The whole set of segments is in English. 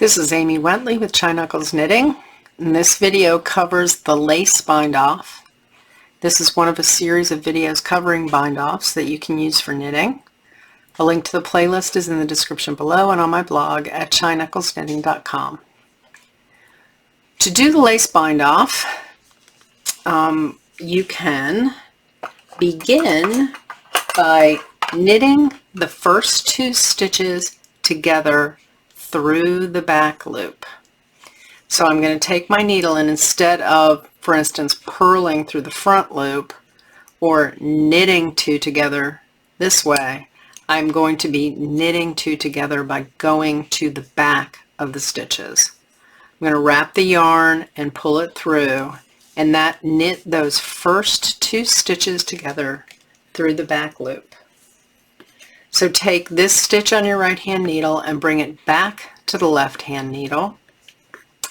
This is Amy Wentley with Chi Knuckles Knitting, and this video covers the lace bind-off. This is one of a series of videos covering bind-offs that you can use for knitting. A link to the playlist is in the description below and on my blog at chiknucklesknitting.com. To do the lace bind-off, you can begin by knitting the first two stitches together through the back loop. So I'm going to take my needle, and instead of, for instance, purling through the front loop or knitting two together this way, I'm going to be knitting two together by going to the back of the stitches. I'm going to wrap the yarn and pull it through, and that knit those first two stitches together through the back loop. So take this stitch on your right hand needle and bring it back to the left hand needle,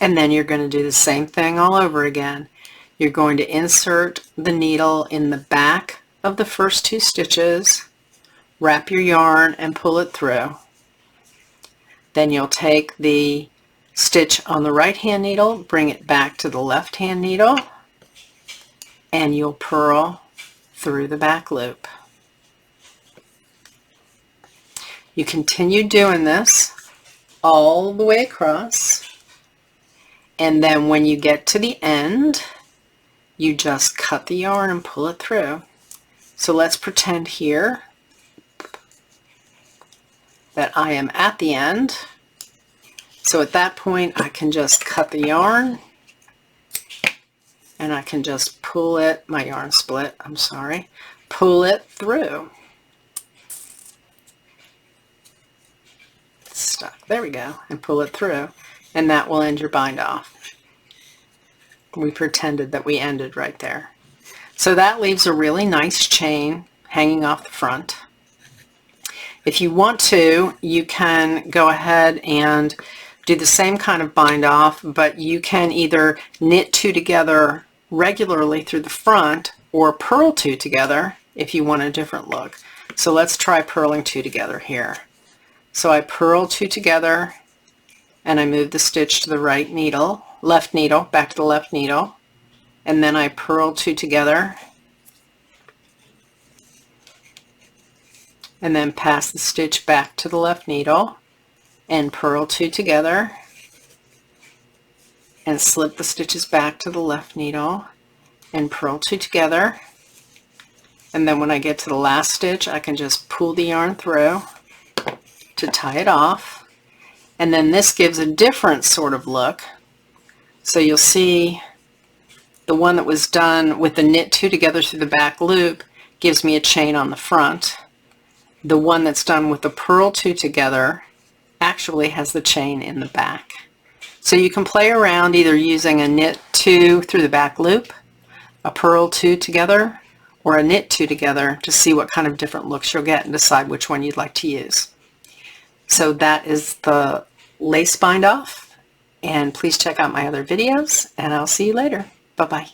and then you're going to do the same thing all over again. You're going to insert the needle in the back of the first two stitches, wrap your yarn and pull it through. Then you'll take the stitch on the right hand needle, bring it back to the left hand needle, and you'll purl through the back loop. You continue doing this all the way across, and then when you get to the end, you just cut the yarn and pull it through. So let's pretend here that I am at the end. So at that point, I can just cut the yarn, and I can just pull it, my yarn split, I'm sorry, pull it through. Stuck. There we go, and pull it through, and that will end your bind off. We pretended that we ended right there. So that leaves a really nice chain hanging off the front. If you want to, you can go ahead and do the same kind of bind off, but you can either knit two together regularly through the front or purl two together if you want a different look. So let's try purling two together here. So I purl two together, and I move the stitch to the right needle, left needle, back to the left needle, and then I purl two together, and then pass the stitch back to the left needle, and purl two together, and slip the stitches back to the left needle, and purl two together, and then when I get to the last stitch, I can just pull the yarn through to tie it off, and then this gives a different sort of look. So you'll see the one that was done with the knit two together through the back loop gives me a chain on the front. The one that's done with the purl two together actually has the chain in the back. So you can play around either using a knit two through the back loop, a purl two together, or a knit two together to see what kind of different looks you'll get and decide which one you'd like to use. So that is the lace bind off, and please check out my other videos, and I'll see you later. Bye-bye.